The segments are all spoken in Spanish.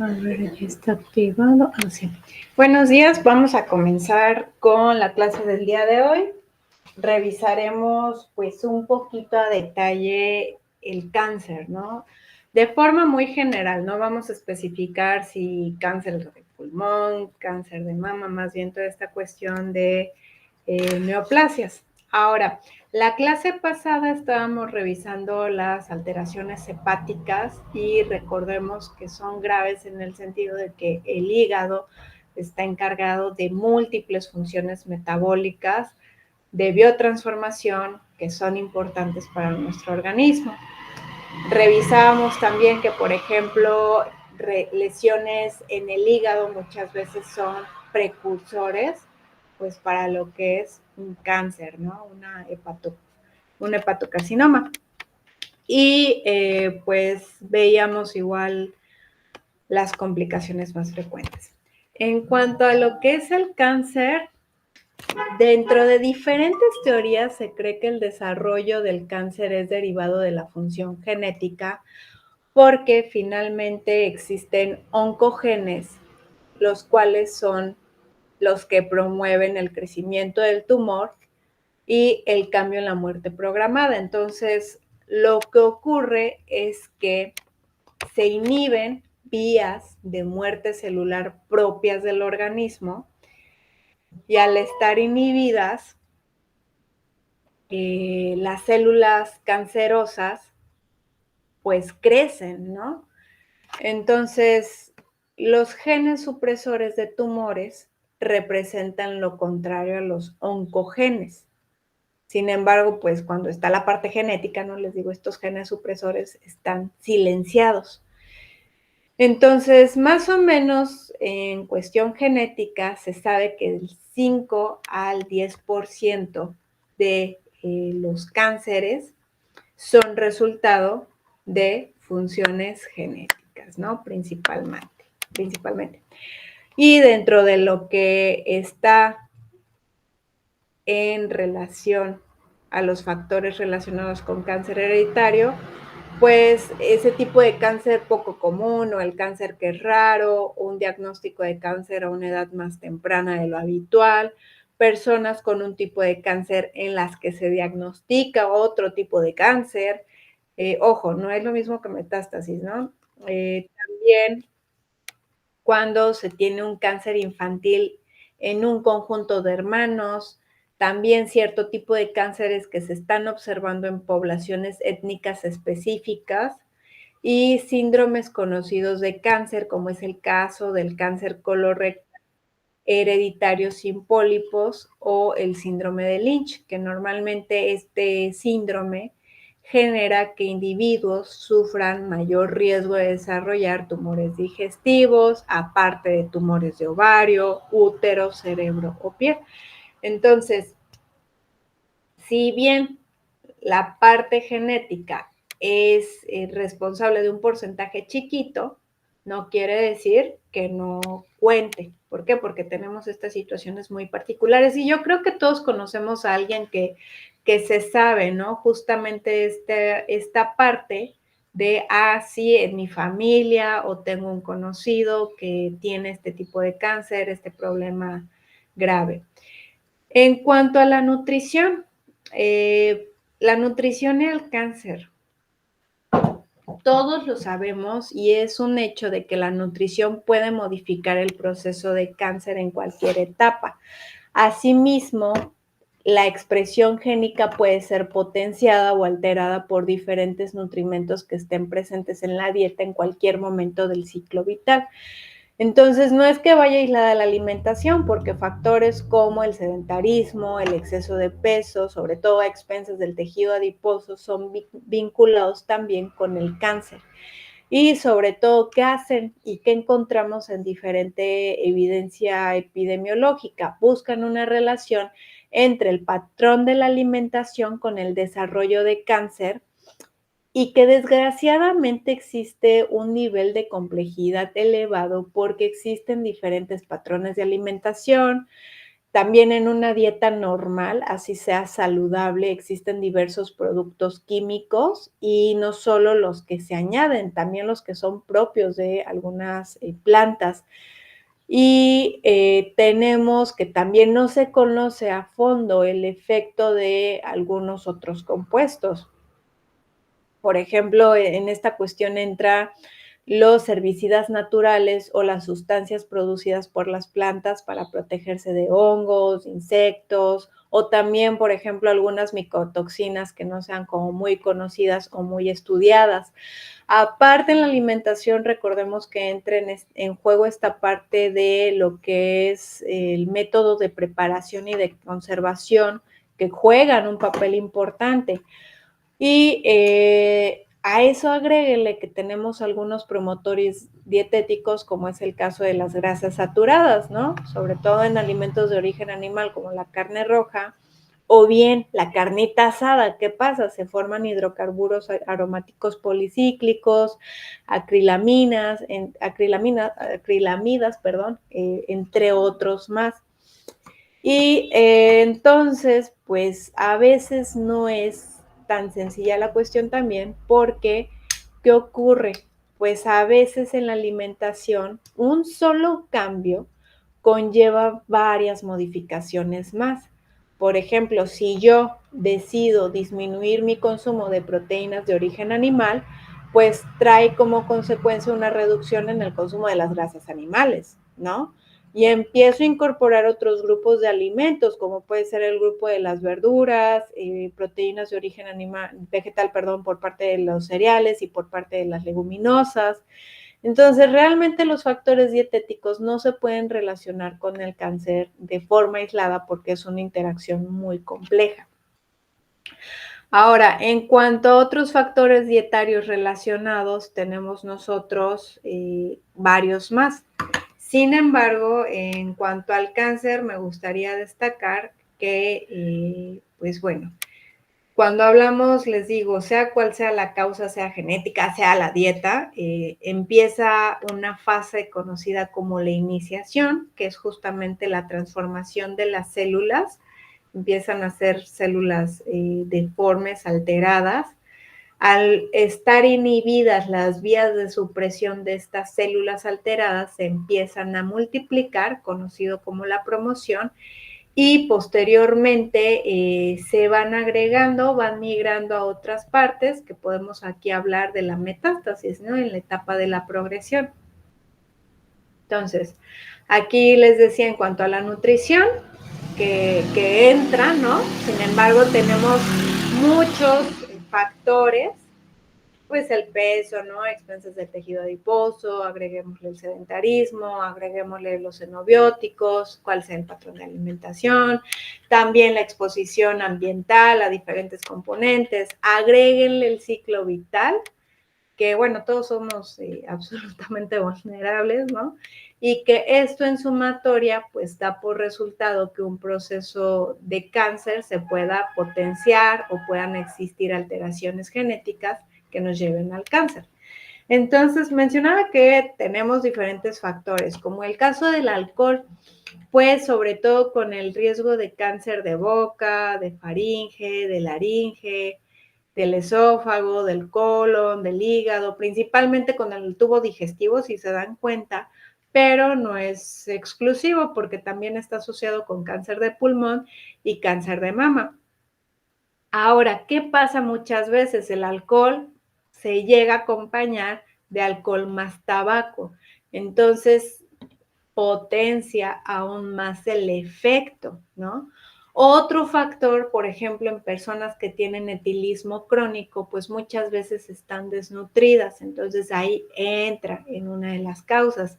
A ver, ya está activado. Ah, sí. Buenos días, vamos a comenzar con la clase del día de hoy. Revisaremos pues un poquito a detalle el cáncer, ¿no? De forma muy general, no vamos a especificar si cáncer de pulmón, cáncer de mama, más bien toda esta cuestión de neoplasias. Ahora, la clase pasada estábamos revisando las alteraciones hepáticas y recordemos que son graves en el sentido de que el hígado está encargado de múltiples funciones metabólicas de biotransformación que son importantes para nuestro organismo. Revisábamos también que, por ejemplo, lesiones en el hígado muchas veces son precursores pues para lo que es un cáncer, ¿no? Un hepatocarcinoma. Y pues veíamos igual las complicaciones más frecuentes. En cuanto a lo que es el cáncer, dentro de diferentes teorías se cree que el desarrollo del cáncer es derivado de la función genética porque finalmente existen oncogenes, los cuales son los que promueven el crecimiento del tumor y el cambio en la muerte programada. Entonces, lo que ocurre es que se inhiben vías de muerte celular propias del organismo y al estar inhibidas, las células cancerosas pues crecen, ¿no? Entonces, los genes supresores de tumores representan lo contrario a los oncogenes. Sin embargo, pues cuando está la parte genética, no les digo, estos genes supresores están silenciados. Entonces, más o menos en cuestión genética, se sabe que el 5 al 10% de los cánceres son resultado de funciones genéticas, ¿no? Principalmente. Y dentro de lo que está en relación a los factores relacionados con cáncer hereditario, pues ese tipo de cáncer poco común o el cáncer que es raro, o un diagnóstico de cáncer a una edad más temprana de lo habitual, personas con un tipo de cáncer en las que se diagnostica otro tipo de cáncer. Ojo, no es lo mismo que metástasis, ¿no? También cuando se tiene un cáncer infantil en un conjunto de hermanos, también cierto tipo de cánceres que se están observando en poblaciones étnicas específicas y síndromes conocidos de cáncer, como es el caso del cáncer colorectal hereditario sin pólipos o el síndrome de Lynch, que normalmente este síndrome genera que individuos sufran mayor riesgo de desarrollar tumores digestivos, aparte de tumores de ovario, útero, cerebro o piel. Entonces, si bien la parte genética es responsable de un porcentaje chiquito, no quiere decir que no cuente. ¿Por qué? Porque tenemos estas situaciones muy particulares y yo creo que todos conocemos a alguien que se sabe, ¿no? Justamente esta parte de, sí, en mi familia o tengo un conocido que tiene este tipo de cáncer, este problema grave. En cuanto a la nutrición y el cáncer, todos lo sabemos y es un hecho de que la nutrición puede modificar el proceso de cáncer en cualquier etapa. Asimismo, la expresión génica puede ser potenciada o alterada por diferentes nutrimentos que estén presentes en la dieta en cualquier momento del ciclo vital. Entonces, no es que vaya aislada la alimentación, porque factores como el sedentarismo, el exceso de peso, sobre todo a expensas del tejido adiposo, son vinculados también con el cáncer. Y sobre todo, ¿qué hacen y qué encontramos en diferente evidencia epidemiológica? Buscan una relación entre el patrón de la alimentación con el desarrollo de cáncer y que desgraciadamente existe un nivel de complejidad elevado porque existen diferentes patrones de alimentación, También en una dieta normal, así sea saludable, existen diversos productos químicos y no solo los que se añaden, también los que son propios de algunas plantas. Y tenemos que también no se conoce a fondo el efecto de algunos otros compuestos. Por ejemplo, en esta cuestión entra los herbicidas naturales o las sustancias producidas por las plantas para protegerse de hongos, insectos o también, por ejemplo, algunas micotoxinas que no sean como muy conocidas o muy estudiadas. Aparte en la alimentación, recordemos que entra en juego esta parte de lo que es el método de preparación y de conservación que juegan un papel importante. Y a eso agréguele que tenemos algunos promotores dietéticos, como es el caso de las grasas saturadas, ¿no? Sobre todo en alimentos de origen animal como la carne roja o bien la carnita asada. ¿Qué pasa? Se forman hidrocarburos aromáticos policíclicos, acrilamidas, perdón, entre otros más. Y entonces, pues a veces no es tan sencilla la cuestión también porque, ¿qué ocurre? Pues a veces en la alimentación un solo cambio conlleva varias modificaciones más. Por ejemplo, si yo decido disminuir mi consumo de proteínas de origen animal, pues trae como consecuencia una reducción en el consumo de las grasas animales, ¿no? Y empiezo a incorporar otros grupos de alimentos, como puede ser el grupo de las verduras, proteínas de origen vegetal, perdón, por parte de los cereales y por parte de las leguminosas. Entonces, realmente los factores dietéticos no se pueden relacionar con el cáncer de forma aislada porque es una interacción muy compleja. Ahora, en cuanto a otros factores dietarios relacionados, tenemos nosotros varios más. Sin embargo, en cuanto al cáncer, me gustaría destacar que, pues bueno, cuando hablamos, les digo, sea cual sea la causa, sea genética, sea la dieta, empieza una fase conocida como la iniciación, que es justamente la transformación de las células. Empiezan a ser células deformes, alteradas. Al estar inhibidas las vías de supresión de estas células alteradas, se empiezan a multiplicar, conocido como la promoción, y posteriormente se van agregando, van migrando a otras partes, que podemos aquí hablar de la metástasis, ¿no? En la etapa de la progresión. Entonces, aquí les decía en cuanto a la nutrición, que entra, ¿no? Sin embargo, tenemos muchos factores, pues el peso, ¿no? Expensas del tejido adiposo, agreguémosle el sedentarismo, agreguémosle los xenobióticos, cuál sea el patrón de alimentación, también la exposición ambiental a diferentes componentes, agréguenle el ciclo vital, que bueno, todos somos absolutamente vulnerables, ¿no? Y que esto en sumatoria pues da por resultado que un proceso de cáncer se pueda potenciar o puedan existir alteraciones genéticas que nos lleven al cáncer. Entonces, mencionaba que tenemos diferentes factores, como el caso del alcohol, pues sobre todo con el riesgo de cáncer de boca, de faringe, de laringe, del esófago, del colon, del hígado, principalmente con el tubo digestivo, si se dan cuenta, pero no es exclusivo porque también está asociado con cáncer de pulmón y cáncer de mama. Ahora, ¿qué pasa muchas veces? El alcohol se llega a acompañar de alcohol más tabaco. Entonces, potencia aún más el efecto, ¿no? Otro factor, por ejemplo, en personas que tienen etilismo crónico, pues muchas veces están desnutridas, entonces ahí entra en una de las causas.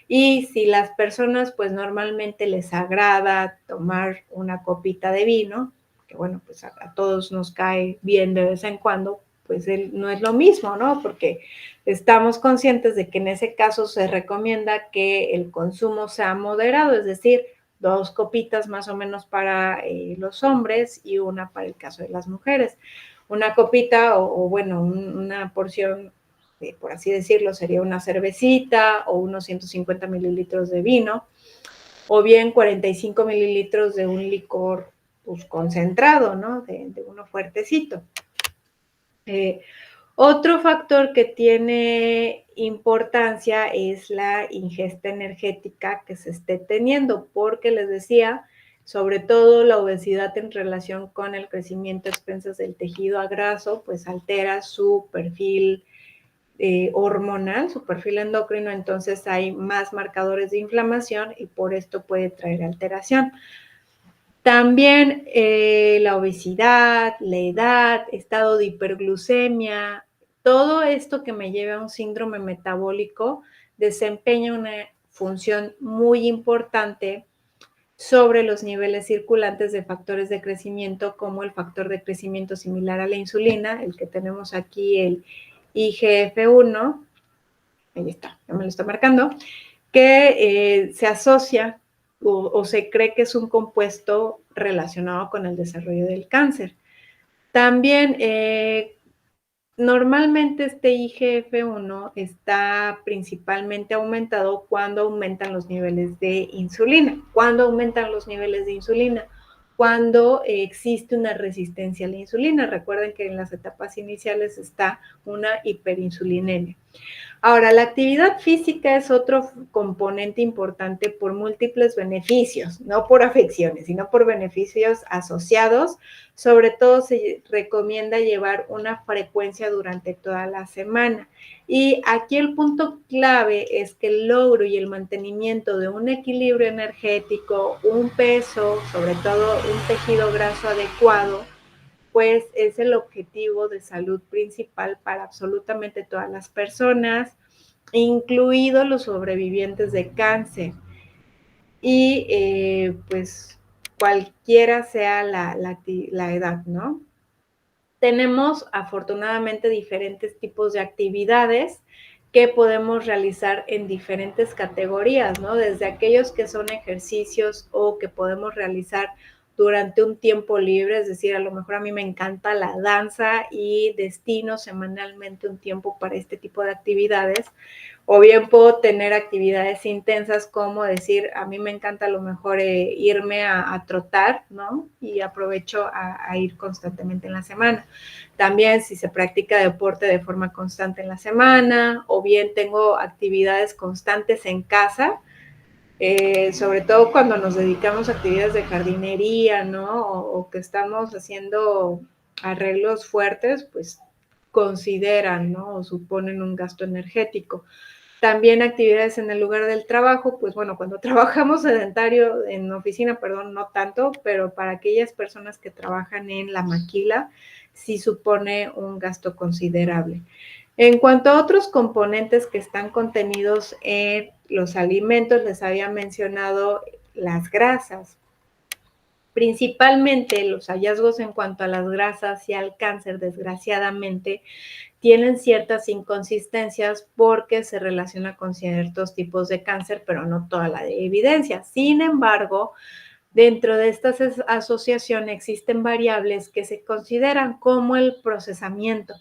Y si las personas, pues normalmente les agrada tomar una copita de vino, que bueno, pues a todos nos cae bien de vez en cuando, pues no es lo mismo, ¿no? Porque estamos conscientes de que en ese caso se recomienda que el consumo sea moderado, es decir, 2 copitas más o menos para los hombres y una para el caso de las mujeres. Una copita o bueno, una porción, por así decirlo, sería una cervecita o unos 150 mililitros de vino. o bien 45 mililitros de un licor pues, concentrado, ¿no? De uno fuertecito. Otro factor que tiene importancia es la ingesta energética que se esté teniendo, porque les decía, sobre todo la obesidad en relación con el crecimiento a expensas del tejido graso, pues altera su perfil hormonal, su perfil endocrino, entonces hay más marcadores de inflamación y por esto puede traer alteración. También la obesidad, la edad, estado de hiperglucemia, todo esto que me lleva a un síndrome metabólico desempeña una función muy importante sobre los niveles circulantes de factores de crecimiento, como el factor de crecimiento similar a la insulina, el que tenemos aquí, el IGF-1, ahí está, ya me lo está marcando, que se asocia o se cree que es un compuesto relacionado con el desarrollo del cáncer. También normalmente este IGF-1 está principalmente aumentado cuando aumentan los niveles de insulina. ¿Cuándo aumentan los niveles de insulina? Cuando existe una resistencia a la insulina. Recuerden que en las etapas iniciales está una hiperinsulinemia. Ahora, la actividad física es otro componente importante por múltiples beneficios, no por afecciones, sino por beneficios asociados. Sobre todo se recomienda llevar una frecuencia durante toda la semana. Y aquí el punto clave es que el logro y el mantenimiento de un equilibrio energético, un peso, sobre todo un tejido graso adecuado, pues es el objetivo de salud principal para absolutamente todas las personas, incluidos los sobrevivientes de cáncer. Y pues cualquiera sea la edad, ¿no? Tenemos afortunadamente diferentes tipos de actividades que podemos realizar en diferentes categorías, ¿no? Desde aquellos que son ejercicios o que podemos realizar durante un tiempo libre, es decir, a lo mejor a mí me encanta la danza y destino semanalmente un tiempo para este tipo de actividades, o bien puedo tener actividades intensas como decir, a mí me encanta a lo mejor irme a trotar, ¿no? Y aprovecho a ir constantemente en la semana. También si se practica deporte de forma constante en la semana, o bien tengo actividades constantes en casa, sobre todo cuando nos dedicamos a actividades de jardinería, ¿no? O que estamos haciendo arreglos fuertes, pues consideran, ¿no? O suponen un gasto energético. También actividades en el lugar del trabajo, pues bueno, cuando trabajamos sedentario en oficina, perdón, no tanto, pero para aquellas personas que trabajan en la maquila, sí supone un gasto considerable. En cuanto a otros componentes que están contenidos en los alimentos, les había mencionado las grasas. Principalmente los hallazgos en cuanto a las grasas y al cáncer, desgraciadamente, tienen ciertas inconsistencias porque se relaciona con ciertos tipos de cáncer, pero no toda la evidencia. Sin embargo, dentro de estas asociaciones existen variables que se consideran como el procesamiento.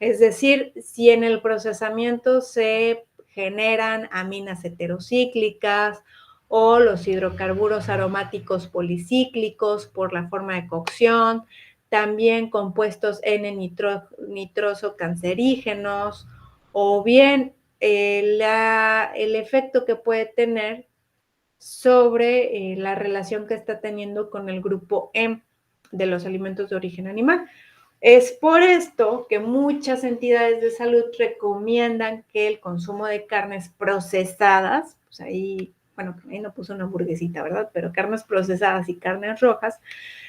Es decir, si en el procesamiento se generan aminas heterocíclicas o los hidrocarburos aromáticos policíclicos por la forma de cocción, también compuestos N-nitroso cancerígenos, o bien el efecto que puede tener sobre la relación que está teniendo con el grupo M de los alimentos de origen animal. Es por esto que muchas entidades de salud recomiendan que el consumo de carnes procesadas, pues ahí, bueno, ahí no puso una hamburguesita, ¿verdad? Pero carnes procesadas y carnes rojas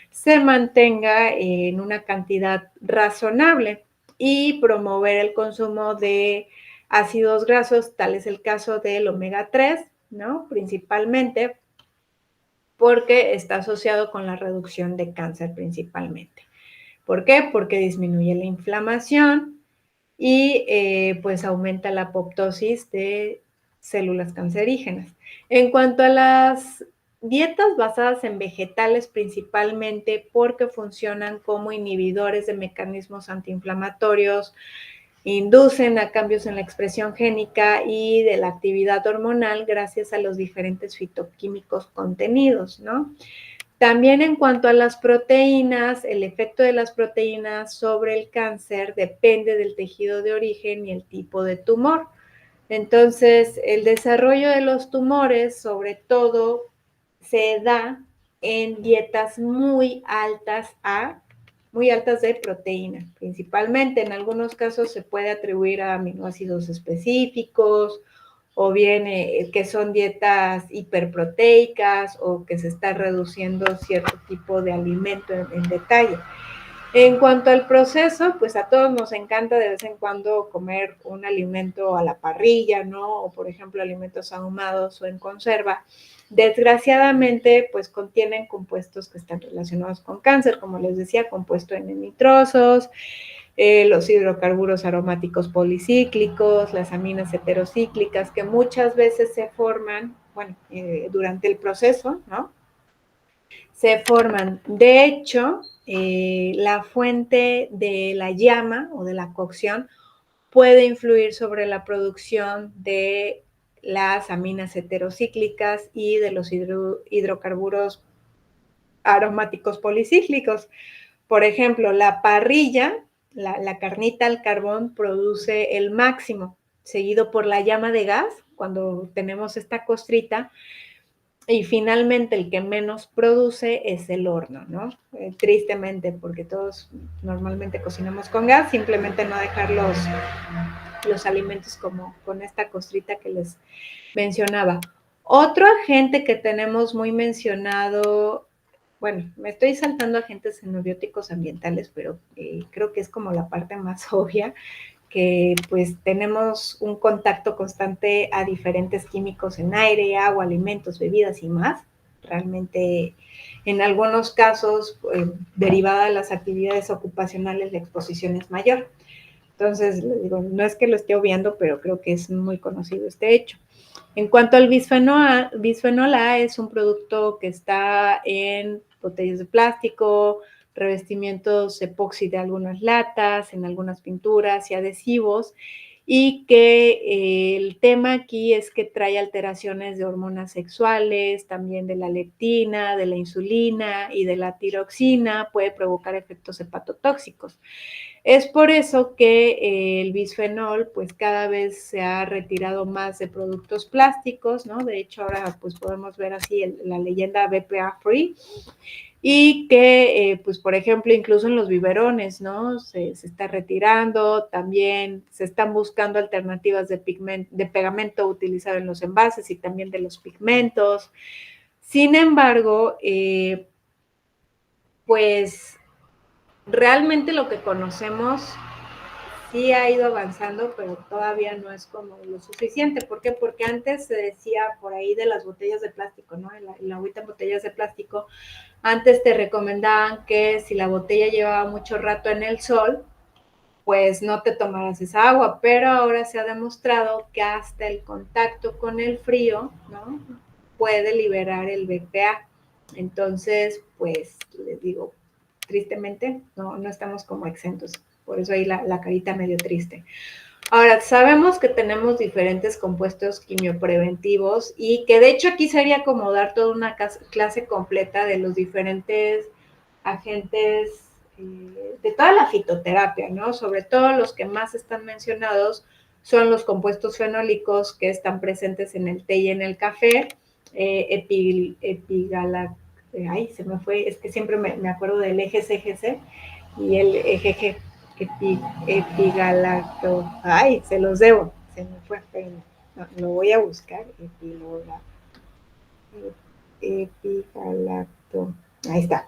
se mantenga en una cantidad razonable y promover el consumo de ácidos grasos, tal es el caso del omega 3, ¿no? Principalmente porque está asociado con la reducción de cáncer principalmente. ¿Por qué? Porque disminuye la inflamación y pues aumenta la apoptosis de células cancerígenas. En cuanto a las dietas basadas en vegetales principalmente porque funcionan como inhibidores de mecanismos antiinflamatorios, inducen a cambios en la expresión génica y de la actividad hormonal gracias a los diferentes fitoquímicos contenidos, ¿no? También en cuanto a las proteínas, el efecto de las proteínas sobre el cáncer depende del tejido de origen y el tipo de tumor. Entonces, el desarrollo de los tumores, sobre todo, se da en dietas muy altas de proteína, principalmente. En algunos casos se puede atribuir a aminoácidos específicos o bien que son dietas hiperproteicas o que se está reduciendo cierto tipo de alimento en detalle. En cuanto al proceso, pues a todos nos encanta de vez en cuando comer un alimento a la parrilla, ¿no? O por ejemplo alimentos ahumados o en conserva. Desgraciadamente, pues contienen compuestos que están relacionados con cáncer, como les decía, compuesto en nitrosos, los hidrocarburos aromáticos policíclicos, las aminas heterocíclicas, que muchas veces se forman, bueno, durante el proceso, ¿no? Se forman. De hecho, la fuente de la llama o de la cocción puede influir sobre la producción de las aminas heterocíclicas y de los hidrocarburos aromáticos policíclicos. Por ejemplo, la parrilla, la carnita al carbón produce el máximo, seguido por la llama de gas, cuando tenemos esta costrita, y finalmente el que menos produce es el horno, ¿no? Tristemente, porque todos normalmente cocinamos con gas, simplemente no dejar los alimentos como con esta costrita que les mencionaba. Otro agente que tenemos muy mencionado, bueno, me estoy saltando agentes xenobióticos ambientales, pero creo que es como la parte más obvia, que pues tenemos un contacto constante a diferentes químicos en aire, agua, alimentos, bebidas y más. Realmente en algunos casos, derivada de las actividades ocupacionales, la exposición es mayor. Entonces, digo, no es que lo esté obviando, pero creo que es muy conocido este hecho. En cuanto al bisfenol A es un producto que está en botellas de plástico, revestimientos epoxi de algunas latas, en algunas pinturas y adhesivos, y que el tema aquí es que trae alteraciones de hormonas sexuales, también de la leptina, de la insulina y de la tiroxina, puede provocar efectos hepatotóxicos. Es por eso que el bisfenol pues cada vez se ha retirado más de productos plásticos, ¿no? De hecho ahora pues podemos ver así la leyenda BPA Free y que pues por ejemplo incluso en los biberones, ¿no? Se está retirando, también se están buscando alternativas de pegamento utilizado en los envases y también de los pigmentos. Sin embargo, pues realmente lo que conocemos sí ha ido avanzando, pero todavía no es como lo suficiente. ¿Por qué? Porque antes se decía por ahí de las botellas de plástico, ¿no? La agüita en botellas de plástico, antes te recomendaban que si la botella llevaba mucho rato en el sol, pues no te tomaras esa agua, pero ahora se ha demostrado que hasta el contacto con el frío, ¿no? Puede liberar el BPA. Entonces, pues les digo, tristemente, no estamos como exentos. Por eso ahí la carita medio triste. Ahora, sabemos que tenemos diferentes compuestos quimiopreventivos y que de hecho aquí sería como dar toda una clase completa de los diferentes agentes de toda la fitoterapia, ¿no? Sobre todo los que más están mencionados son los compuestos fenólicos que están presentes en el té y en el café, ay, se me fue, es que siempre me acuerdo del EGCGC y el EGG, epigalacto, ay, se los debo, se me fue, pero no, lo voy a buscar, epigalacto, ahí está.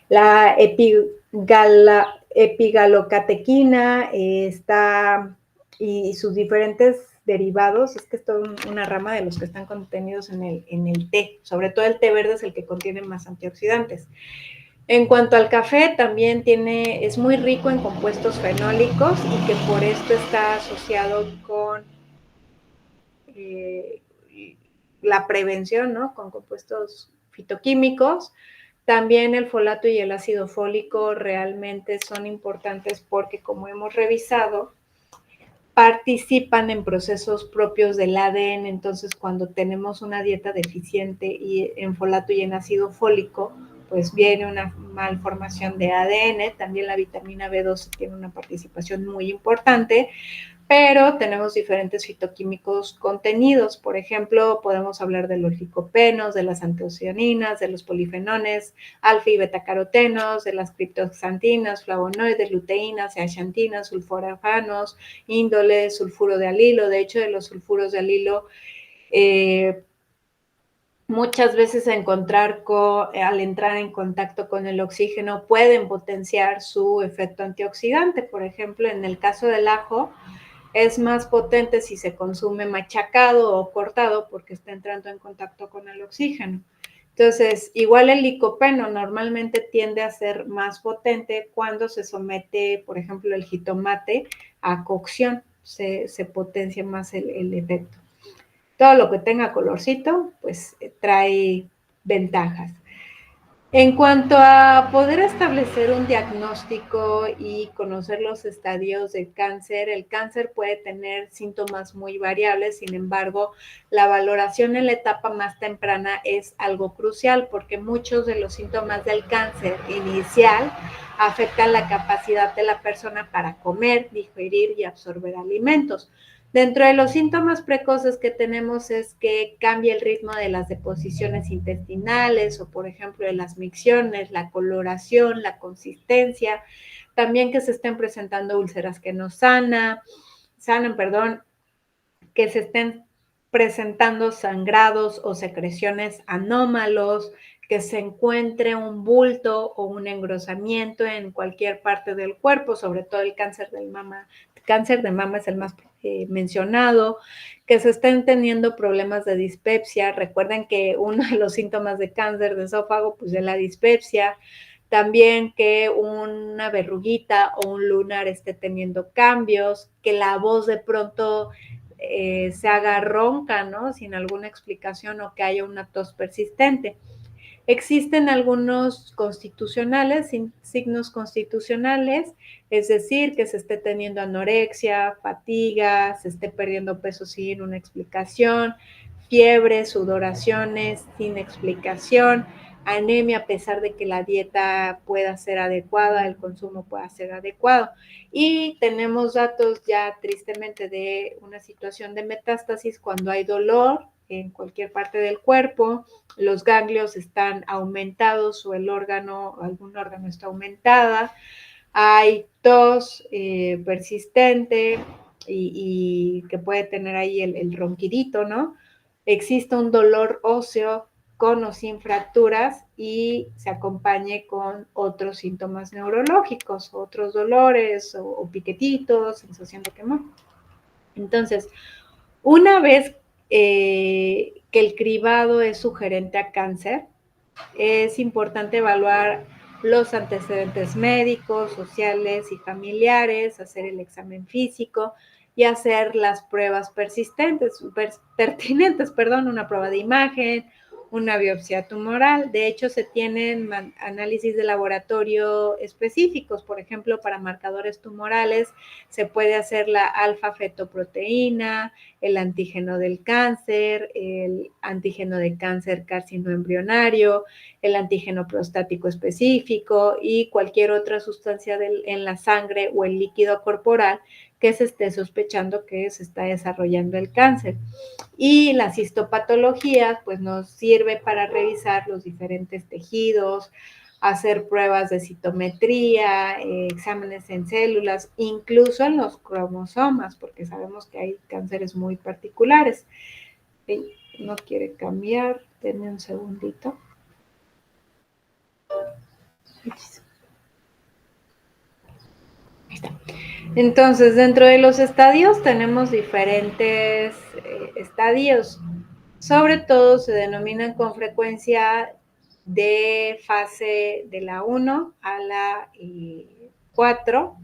La epigalocatequina está y sus diferentes derivados, es que es toda una rama de los que están contenidos en el té, sobre todo el té verde es el que contiene más antioxidantes. En cuanto al café, también es muy rico en compuestos fenólicos y que por esto está asociado con la prevención, ¿no? Con compuestos fitoquímicos, También el folato y el ácido fólico realmente son importantes porque, como hemos revisado, participan en procesos propios del ADN. Entonces, cuando tenemos una dieta deficiente y en folato y en ácido fólico, pues viene una malformación de ADN. También la vitamina B12 tiene una participación muy importante, pero tenemos diferentes fitoquímicos contenidos. Por ejemplo, podemos hablar de los licopenos, de las antocianinas, de los polifenones, alfa y betacarotenos, de las criptoxantinas, flavonoides, luteínas, zeaxantinas, sulforafanos, índoles, sulfuro de alilo. De hecho, de los sulfuros de alilo, muchas veces al entrar en contacto con el oxígeno pueden potenciar su efecto antioxidante. Por ejemplo, en el caso del ajo, es más potente si se consume machacado o cortado porque está entrando en contacto con el oxígeno. Entonces, igual el licopeno normalmente tiende a ser más potente cuando se somete, por ejemplo, el jitomate a cocción, se potencia más el efecto. Todo lo que tenga colorcito, pues trae ventajas. En cuanto a poder establecer un diagnóstico y conocer los estadios del cáncer, el cáncer puede tener síntomas muy variables. Sin embargo, la valoración en la etapa más temprana es algo crucial porque muchos de los síntomas del cáncer inicial afectan la capacidad de la persona para comer, digerir y absorber alimentos. Dentro de los síntomas precoces que tenemos es que cambia el ritmo de las deposiciones intestinales o, por ejemplo, de las micciones, la coloración, la consistencia, también que se estén presentando úlceras que no sanan, que se estén presentando sangrados o secreciones anómalos, que se encuentre un bulto o un engrosamiento en cualquier parte del cuerpo, sobre todo el cáncer de mama. El cáncer de mama es el más mencionado, que se estén teniendo problemas de dispepsia. Recuerden que uno de los síntomas de cáncer de esófago pues es la dispepsia. También que una verruguita o un lunar esté teniendo cambios, que la voz de pronto se haga ronca, ¿no? Sin alguna explicación, o que haya una tos persistente. Existen algunos constitucionales, signos constitucionales, es decir, que se esté teniendo anorexia, fatiga, se esté perdiendo peso sin una explicación, fiebre, sudoraciones sin explicación, anemia a pesar de que la dieta pueda ser adecuada, el consumo pueda ser adecuado. Y tenemos datos ya tristemente de una situación de metástasis cuando hay dolor en cualquier parte del cuerpo, los ganglios están aumentados o algún órgano está aumentada, hay tos persistente y que puede tener ahí el ronquidito, ¿no? Existe un dolor óseo con o sin fracturas y se acompañe con otros síntomas neurológicos, otros dolores o piquetitos, sensación de quemor. Entonces, una vez que el cribado es sugerente a cáncer, es importante evaluar los antecedentes médicos, sociales y familiares, hacer el examen físico y hacer las pruebas pertinentes, una prueba de imagen, una biopsia tumoral. De hecho, se tienen análisis de laboratorio específicos, por ejemplo, para marcadores tumorales, se puede hacer la alfa-fetoproteína, el antígeno del cáncer, el antígeno de cáncer carcinoembrionario, el antígeno prostático específico y cualquier otra sustancia en la sangre o el líquido corporal que se esté sospechando que se está desarrollando el cáncer. Y las histopatologías pues nos sirve para revisar los diferentes tejidos, hacer pruebas de citometría, exámenes en células, incluso en los cromosomas, porque sabemos que hay cánceres muy particulares. No quiere cambiar, denme un segundito. Entonces, dentro de los estadios tenemos diferentes estadios. Sobre todo se denominan con frecuencia de fase de la 1 a la 4,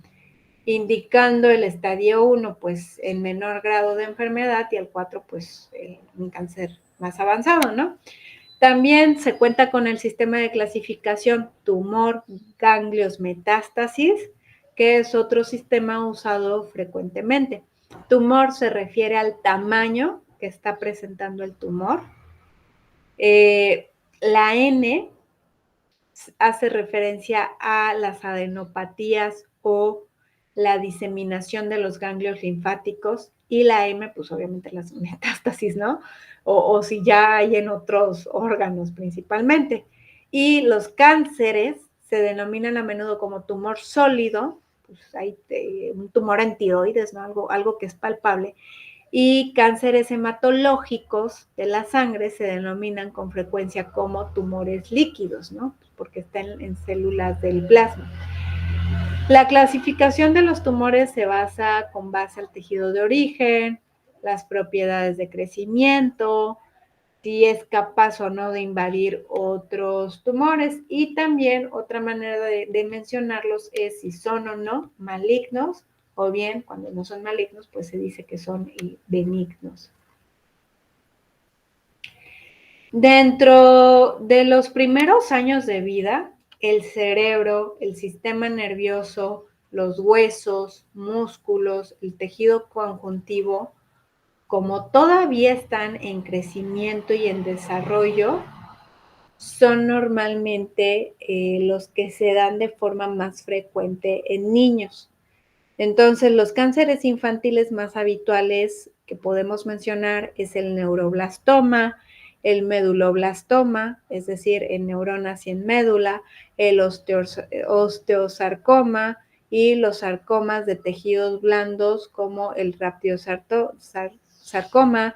indicando el estadio 1 pues en menor grado de enfermedad y el 4 pues un cáncer más avanzado, ¿no? También se cuenta con el sistema de clasificación tumor, ganglios, metástasis, que es otro sistema usado frecuentemente. Tumor se refiere al tamaño que está presentando el tumor. La N hace referencia a las adenopatías o la diseminación de los ganglios linfáticos, y la M, pues obviamente las metástasis, ¿no? O si ya hay en otros órganos principalmente. Y los cánceres se denominan a menudo como tumor sólido, pues hay un tumor en tiroides, ¿no? Algo que es palpable, y cánceres hematológicos de la sangre se denominan con frecuencia como tumores líquidos, ¿no? Porque están en células del plasma. La clasificación de los tumores se basa con base al tejido de origen, las propiedades de crecimiento, si es capaz o no de invadir otros tumores, y también otra manera de mencionarlos es si son o no malignos, o bien cuando no son malignos, pues se dice que son benignos. Dentro de los primeros años de vida, el cerebro, el sistema nervioso, los huesos, músculos, el tejido conjuntivo, como todavía están en crecimiento y en desarrollo, son normalmente los que se dan de forma más frecuente en niños. Entonces, los cánceres infantiles más habituales que podemos mencionar es el neuroblastoma, el meduloblastoma, es decir, en neuronas y en médula, el osteosarcoma y los sarcomas de tejidos blandos como el raptiosarcoma,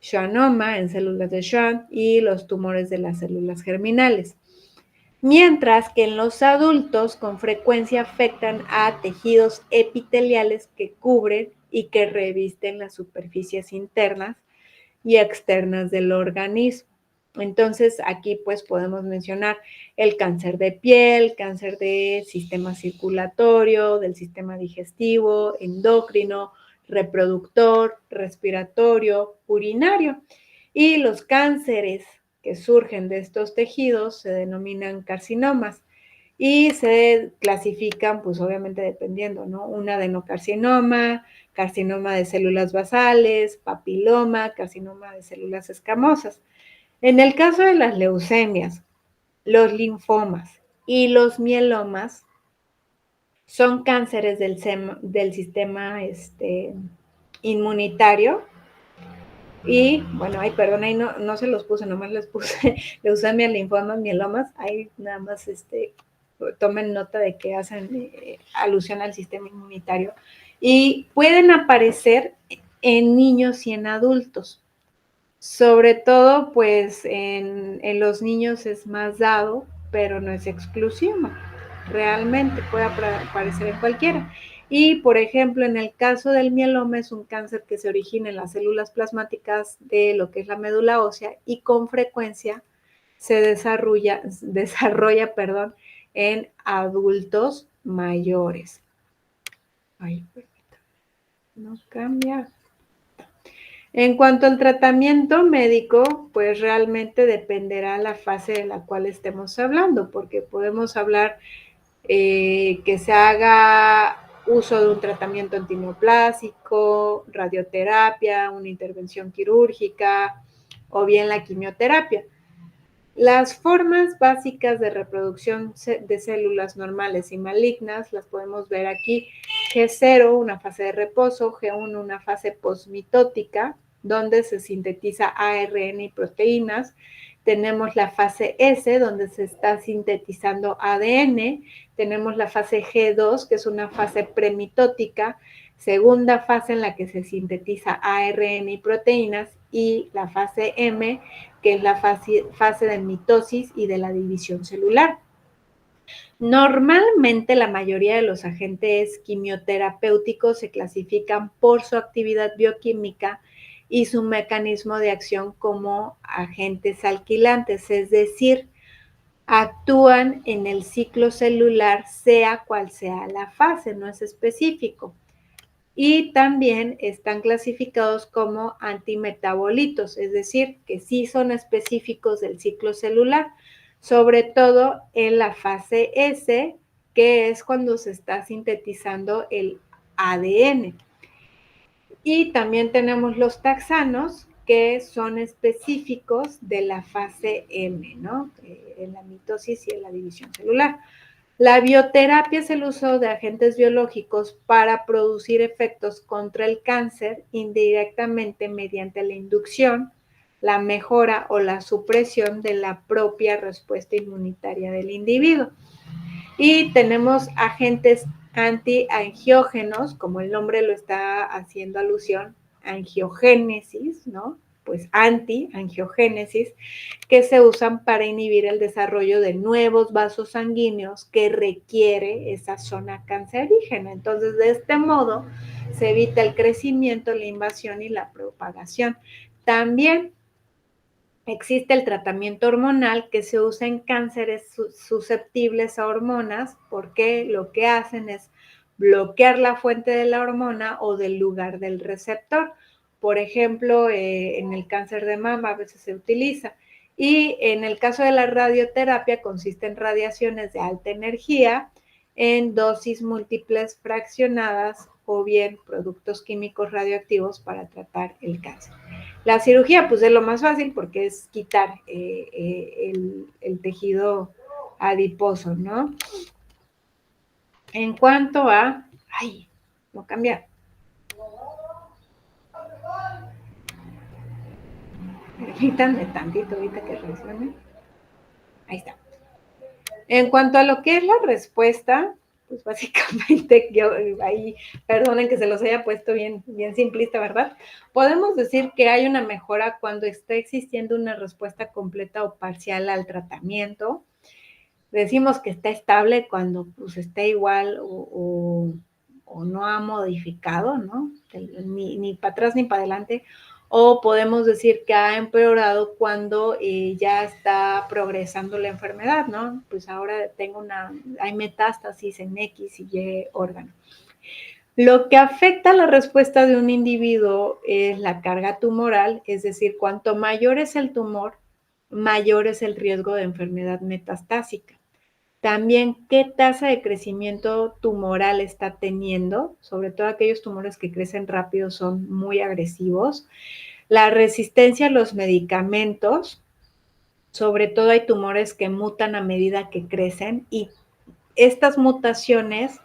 schwannoma en células de Schwann y los tumores de las células germinales. Mientras que en los adultos con frecuencia afectan a tejidos epiteliales que cubren y que revisten las superficies internas y externas del organismo. Entonces, aquí pues podemos mencionar el cáncer de piel, cáncer de sistema circulatorio, del sistema digestivo, endocrino, reproductor, respiratorio, urinario. Y los cánceres que surgen de estos tejidos se denominan carcinomas y se clasifican, pues obviamente dependiendo, ¿no? Un adenocarcinoma, carcinoma de células basales, papiloma, carcinoma de células escamosas. En el caso de las leucemias, los linfomas y los mielomas son cánceres del sistema inmunitario. Y bueno, ay, perdón, ahí no se los puse, nomás les puse leucemia, linfomas, mielomas. Ahí nada más tomen nota de que hacen alusión al sistema inmunitario. Y pueden aparecer en niños y en adultos. Sobre todo, pues en los niños es más dado, pero no es exclusivo. Realmente puede aparecer en cualquiera. Y, por ejemplo, en el caso del mieloma es un cáncer que se origina en las células plasmáticas de lo que es la médula ósea y con frecuencia se desarrolla en adultos mayores. Ay, no cambia. En cuanto al tratamiento médico, pues realmente dependerá la fase de la cual estemos hablando, porque podemos hablar que se haga uso de un tratamiento antineoplásico, radioterapia, una intervención quirúrgica o bien la quimioterapia. Las formas básicas de reproducción de células normales y malignas las podemos ver aquí. G0, una fase de reposo, G1, una fase posmitótica, donde se sintetiza ARN y proteínas. Tenemos la fase S, donde se está sintetizando ADN. Tenemos la fase G2, que es una fase premitótica, segunda fase en la que se sintetiza ARN y proteínas, y la fase M, que es la fase de mitosis y de la división celular. Normalmente la mayoría de los agentes quimioterapéuticos se clasifican por su actividad bioquímica y su mecanismo de acción como agentes alquilantes, es decir, actúan en el ciclo celular sea cual sea la fase, no es específico. y también están clasificados como antimetabolitos, es decir, que sí son específicos del ciclo celular, sobre todo en la fase S, que es cuando se está sintetizando el ADN. Y también tenemos los taxanos, que son específicos de la fase M, ¿no? En la mitosis y en la división celular. La bioterapia es el uso de agentes biológicos para producir efectos contra el cáncer indirectamente mediante la inducción, la mejora o la supresión de la propia respuesta inmunitaria del individuo. Y tenemos agentes antiangiógenos, como el nombre lo está haciendo alusión, angiogénesis, ¿no? Pues antiangiogénesis, que se usan para inhibir el desarrollo de nuevos vasos sanguíneos que requiere esa zona cancerígena. Entonces, de este modo, se evita el crecimiento, la invasión y la propagación. También existe el tratamiento hormonal que se usa en cánceres susceptibles a hormonas, porque lo que hacen es bloquear la fuente de la hormona o del lugar del receptor. Por ejemplo, en el cáncer de mama a veces se utiliza. Y en el caso de la radioterapia consiste en radiaciones de alta energía en dosis múltiples fraccionadas o bien productos químicos radioactivos para tratar el cáncer. La cirugía, pues es lo más fácil porque es quitar el tejido adiposo, ¿no? En cuanto a... ¡Ay! No cambia. Permítanme tantito ahorita que resuene. Ahí está. En cuanto a lo que es la respuesta, pues básicamente yo ahí, perdonen que se los haya puesto bien simplista, ¿verdad? Podemos decir que hay una mejora cuando está existiendo una respuesta completa o parcial al tratamiento. Decimos que está estable cuando pues está igual o no ha modificado, ¿no? Ni para atrás ni para adelante. O podemos decir que ha empeorado cuando ya está progresando la enfermedad, ¿no? Pues ahora hay metástasis en X y Y órgano. Lo que afecta la respuesta de un individuo es la carga tumoral, es decir, cuanto mayor es el tumor, mayor es el riesgo de enfermedad metastásica. También qué tasa de crecimiento tumoral está teniendo, sobre todo aquellos tumores que crecen rápido son muy agresivos. La resistencia a los medicamentos, sobre todo hay tumores que mutan a medida que crecen y estas mutaciones,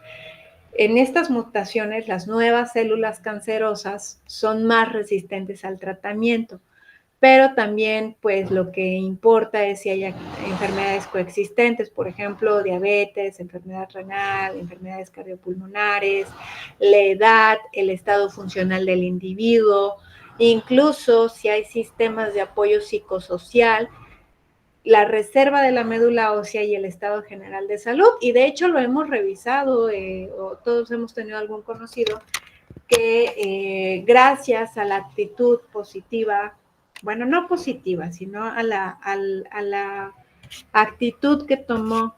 en estas mutaciones las nuevas células cancerosas son más resistentes al tratamiento. Pero también, pues, lo que importa es si hay enfermedades coexistentes, por ejemplo, diabetes, enfermedad renal, enfermedades cardiopulmonares, la edad, el estado funcional del individuo, incluso si hay sistemas de apoyo psicosocial, la reserva de la médula ósea y el estado general de salud. Y de hecho lo hemos revisado, o todos hemos tenido algún conocido que gracias a la actitud positiva, bueno, no positiva, sino a la actitud que tomó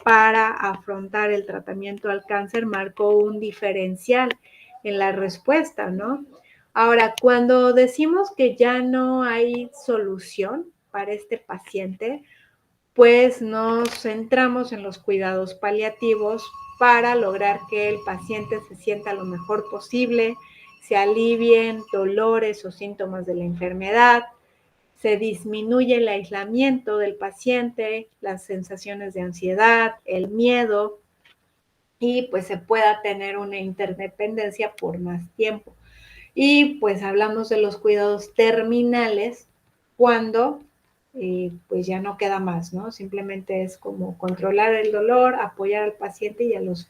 para afrontar el tratamiento al cáncer, marcó un diferencial en la respuesta, ¿no? Ahora, cuando decimos que ya no hay solución para este paciente, pues nos centramos en los cuidados paliativos para lograr que el paciente se sienta lo mejor posible, se alivien dolores o síntomas de la enfermedad, se disminuye el aislamiento del paciente, las sensaciones de ansiedad, el miedo y pues se pueda tener una interdependencia por más tiempo. Y pues hablamos de los cuidados terminales cuando pues ya no queda más, ¿no? Simplemente es como controlar el dolor, apoyar al paciente y a los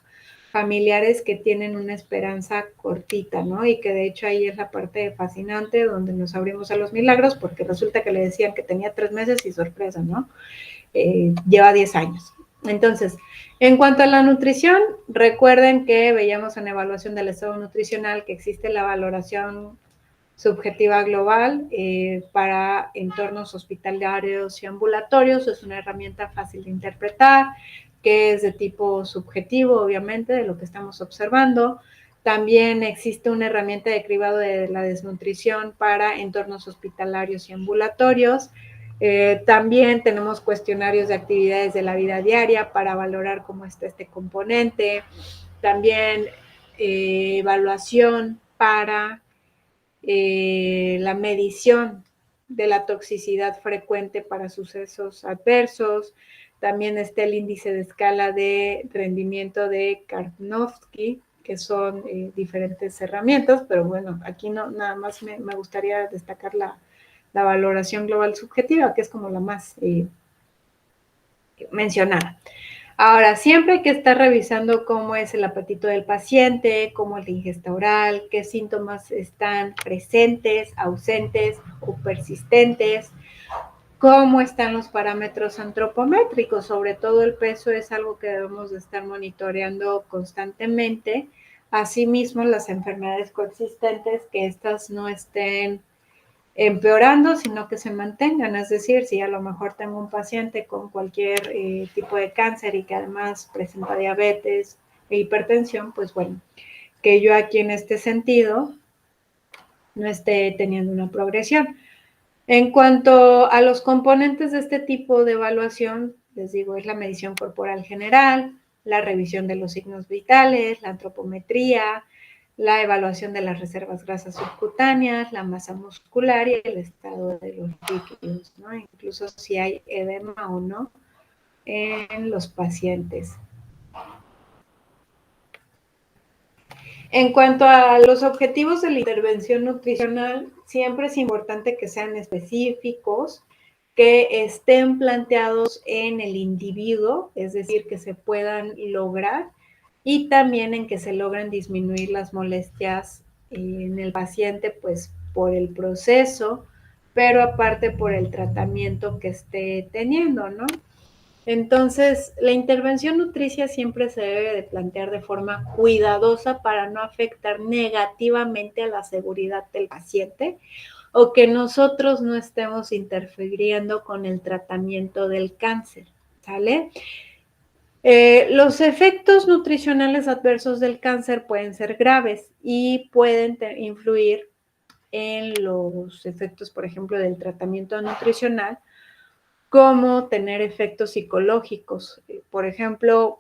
familiares que tienen una esperanza cortita, ¿no? Y que de hecho ahí es la parte fascinante donde nos abrimos a los milagros porque resulta que le decían que tenía 3 meses y sorpresa, ¿no? Lleva 10 años. Entonces, en cuanto a la nutrición, recuerden que veíamos en evaluación del estado nutricional que existe la valoración subjetiva global para entornos hospitalarios y ambulatorios. Es una herramienta fácil de interpretar, que es de tipo subjetivo, obviamente, de lo que estamos observando. También existe una herramienta de cribado de la desnutrición para entornos hospitalarios y ambulatorios. También tenemos cuestionarios de actividades de la vida diaria para valorar cómo está este componente. También evaluación para la medición de la toxicidad frecuente para sucesos adversos. También está el índice de escala de rendimiento de Karpnowski, que son diferentes herramientas, pero bueno, aquí no, nada más me gustaría destacar la valoración global subjetiva, que es como la más mencionada. Ahora, siempre hay que estar revisando cómo es el apetito del paciente, cómo es la ingesta oral, qué síntomas están presentes, ausentes o persistentes, cómo están los parámetros antropométricos, sobre todo el peso es algo que debemos de estar monitoreando constantemente. Asimismo, las enfermedades coexistentes, que estas no estén empeorando, sino que se mantengan. Es decir, si a lo mejor tengo un paciente con cualquier tipo de cáncer y que además presenta diabetes e hipertensión, pues bueno, que yo aquí en este sentido no esté teniendo una progresión. En cuanto a los componentes de este tipo de evaluación, les digo, es la medición corporal general, la revisión de los signos vitales, la antropometría, la evaluación de las reservas grasas subcutáneas, la masa muscular y el estado de los líquidos, ¿no? Incluso si hay edema o no en los pacientes. En cuanto a los objetivos de la intervención nutricional, siempre es importante que sean específicos, que estén planteados en el individuo, es decir, que se puedan lograr, y también en que se logren disminuir las molestias en el paciente, pues por el proceso, pero aparte por el tratamiento que esté teniendo, ¿no? Entonces, la intervención nutricia siempre se debe de plantear de forma cuidadosa para no afectar negativamente a la seguridad del paciente o que nosotros no estemos interfiriendo con el tratamiento del cáncer, ¿sale? Los efectos nutricionales adversos del cáncer pueden ser graves y pueden influir en los efectos, por ejemplo, del tratamiento nutricional, como tener efectos psicológicos. Por ejemplo,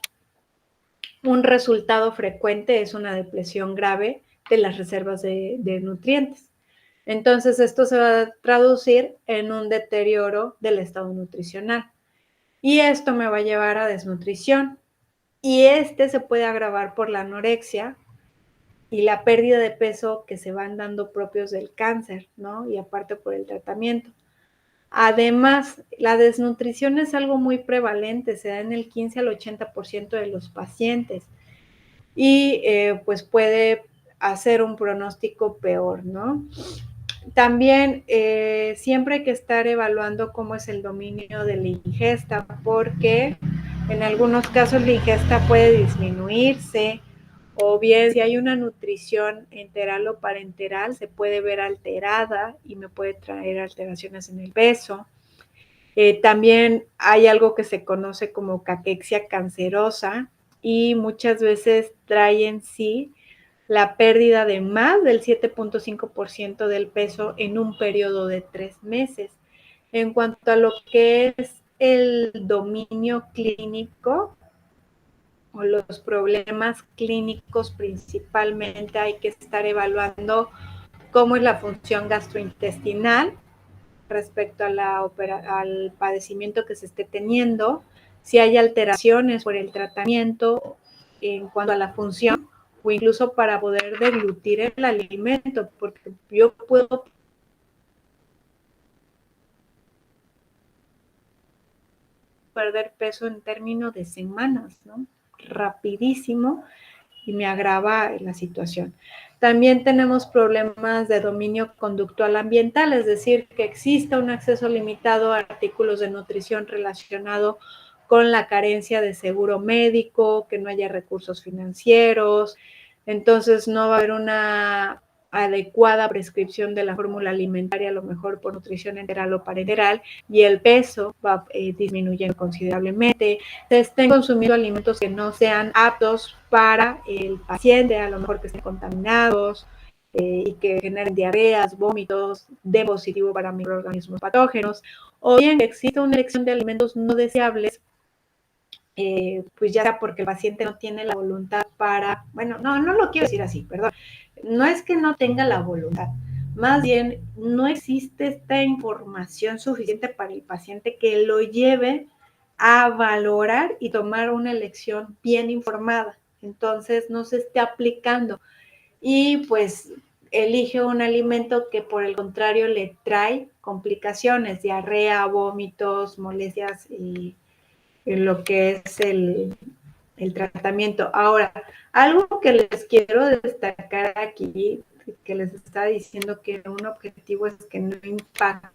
un resultado frecuente es una depresión grave de las reservas de nutrientes. Entonces, esto se va a traducir en un deterioro del estado nutricional. Y esto me va a llevar a desnutrición. Y este se puede agravar por la anorexia y la pérdida de peso que se van dando propios del cáncer, ¿no? Y aparte por el tratamiento. Además, la desnutrición es algo muy prevalente, se da en el 15 al 80% de los pacientes y pues puede hacer un pronóstico peor, ¿no? También siempre hay que estar evaluando cómo es el dominio de la ingesta, porque en algunos casos la ingesta puede disminuirse, o bien si hay una nutrición enteral o parenteral, se puede ver alterada y me puede traer alteraciones en el peso. También hay algo que se conoce como caquexia cancerosa y muchas veces trae en sí la pérdida de más del 7.5% del peso en un periodo de 3 meses. En cuanto a lo que es el dominio clínico o los problemas clínicos, principalmente hay que estar evaluando cómo es la función gastrointestinal respecto a al padecimiento que se esté teniendo, si hay alteraciones por el tratamiento en cuanto a la función o incluso para poder deglutir el alimento, porque yo puedo perder peso en términos de semanas, ¿no? Rapidísimo y me agrava la situación. También tenemos problemas de dominio conductual ambiental, es decir, que exista un acceso limitado a artículos de nutrición relacionado con la carencia de seguro médico, que no haya recursos financieros, entonces no va a haber una adecuada prescripción de la fórmula alimentaria, a lo mejor por nutrición enteral o parenteral, y el peso va disminuyendo considerablemente. Se estén consumiendo alimentos que no sean aptos para el paciente, a lo mejor que estén contaminados, y que generen diarreas, vómitos, de positivo para microorganismos patógenos, o bien que exista una elección de alimentos no deseables, pues ya sea porque el paciente no tiene la voluntad para, bueno, no lo quiero decir así, perdón, no es que no tenga la voluntad, más bien no existe esta información suficiente para el paciente que lo lleve a valorar y tomar una elección bien informada. Entonces no se esté aplicando y pues elige un alimento que por el contrario le trae complicaciones, diarrea, vómitos, molestias y lo que es el tratamiento. Ahora, algo que les quiero destacar aquí, que les estaba diciendo que un objetivo es que no impacte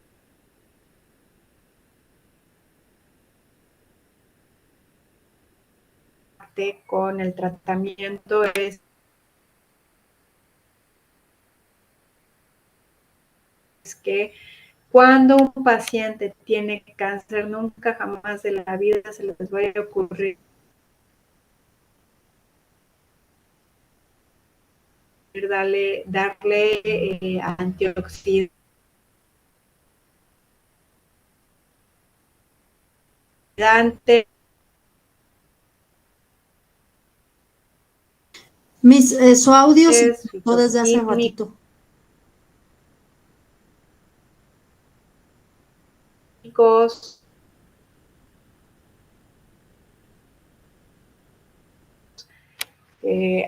con el tratamiento, es que cuando un paciente tiene cáncer, nunca jamás de la vida se les vaya a ocurrir darle antioxidantes Su audio se cortó desde hace ratito.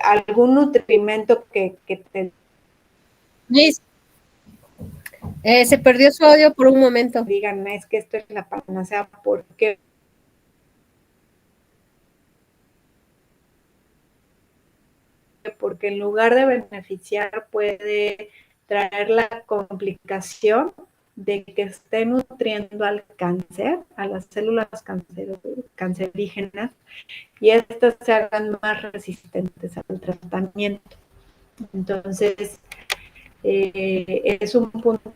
Algún nutrimento que te... Liz, se perdió su audio por un momento. Digan, es que esto es la panacea, porque en lugar de beneficiar puede traer la complicación de que esté nutriendo al cáncer, a las células cancerígenas, y estas se hagan más resistentes al tratamiento. Entonces, es un punto.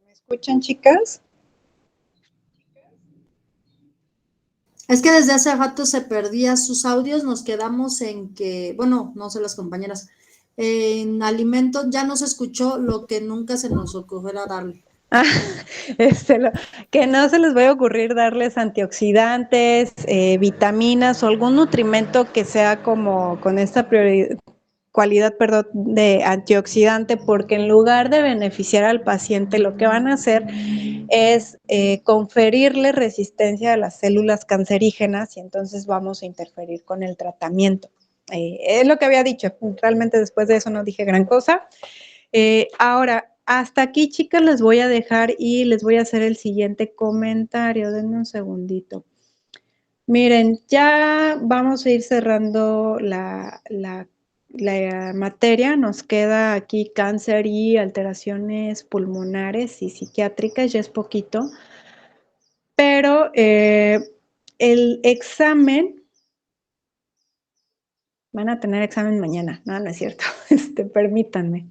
¿Me escuchan, chicas? Es que desde hace rato se perdía sus audios, nos quedamos en que, bueno, no sé las compañeras, en alimentos ya no se escuchó lo que nunca se nos ocurriera darle. Que no se les vaya a ocurrir darles antioxidantes, vitaminas o algún nutrimento que sea como con esta cualidad, perdón, de antioxidante, porque en lugar de beneficiar al paciente, lo que van a hacer es conferirle resistencia a las células cancerígenas y entonces vamos a interferir con el tratamiento. Es lo que había dicho, realmente después de eso no dije gran cosa. Ahora, hasta aquí, chicas, les voy a dejar y les voy a hacer el siguiente comentario. Denme un segundito. Miren, ya vamos a ir cerrando la materia. Nos queda aquí cáncer y alteraciones pulmonares y psiquiátricas, ya es poquito. Pero el examen, van a tener examen mañana. No es cierto. Permítanme.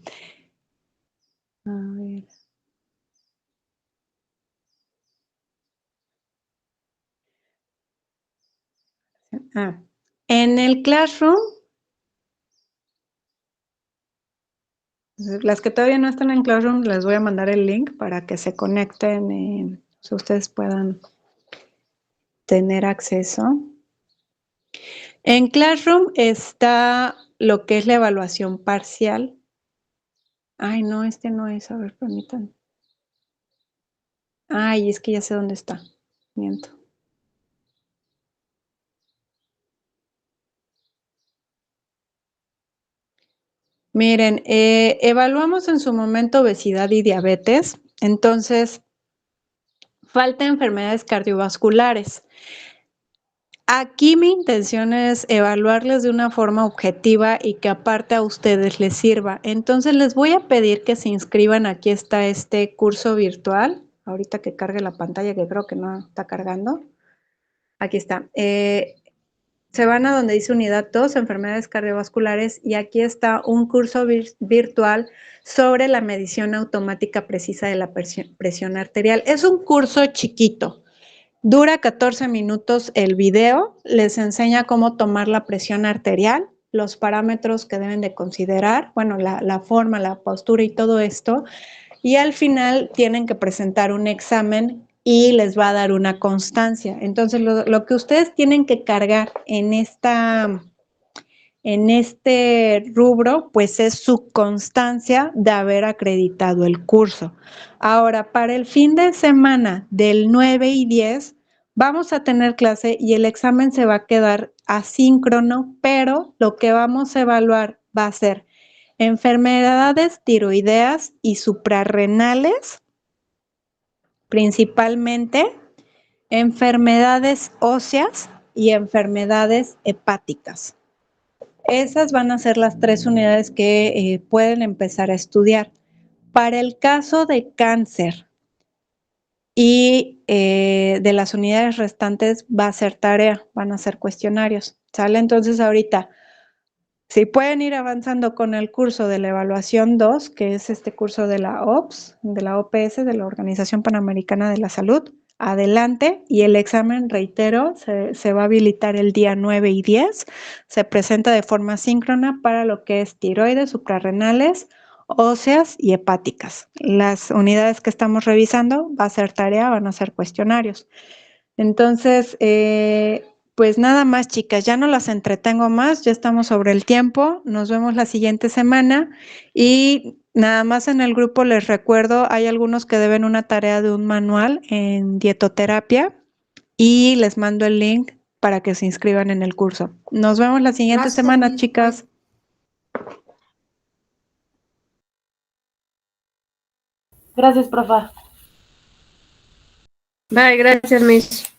A ver. En el Classroom, las que todavía no están en Classroom, les voy a mandar el link para que se conecten, si ustedes puedan tener acceso. En Classroom está lo que es la evaluación parcial. Ay, no, este no es, a ver, permítanme. Ay, es que ya sé dónde está, miento. Miren, evaluamos en su momento obesidad y diabetes, entonces falta enfermedades cardiovasculares. Aquí mi intención es evaluarles de una forma objetiva y que aparte a ustedes les sirva. Entonces les voy a pedir que se inscriban. Aquí está este curso virtual. Ahorita que cargue la pantalla, que creo que no está cargando. Aquí está. Se van a donde dice unidad 2, enfermedades cardiovasculares, y aquí está un curso virtual sobre la medición automática precisa de la presión arterial. Es un curso chiquito. Dura 14 minutos el video, les enseña cómo tomar la presión arterial, los parámetros que deben de considerar, bueno, la forma, la postura y todo esto, y al final tienen que presentar un examen y les va a dar una constancia. Entonces, lo que ustedes tienen que cargar en este rubro, pues es su constancia de haber acreditado el curso. Ahora, para el fin de semana del 9 y 10, vamos a tener clase y el examen se va a quedar asíncrono, pero lo que vamos a evaluar va a ser enfermedades tiroideas y suprarrenales, principalmente enfermedades óseas y enfermedades hepáticas. Esas van a ser las 3 unidades que pueden empezar a estudiar. Para el caso de cáncer y de las unidades restantes va a ser tarea, van a ser cuestionarios. ¿Sale? Entonces ahorita, si pueden ir avanzando con el curso de la evaluación 2, que es este curso de la OPS, de la OPS, de la Organización Panamericana de la Salud, adelante, y el examen, reitero, se va a habilitar el día 9 y 10, se presenta de forma síncrona para lo que es tiroides, suprarrenales, óseas y hepáticas. Las unidades que estamos revisando va a ser tarea, van a ser cuestionarios. Entonces, pues nada más, chicas, ya no las entretengo más, ya estamos sobre el tiempo, nos vemos la siguiente semana y nada más en el grupo les recuerdo, hay algunos que deben una tarea de un manual en dietoterapia y les mando el link para que se inscriban en el curso. Nos vemos la siguiente semana, Miss. chicas. Gracias, profa. Bye, gracias, Miss.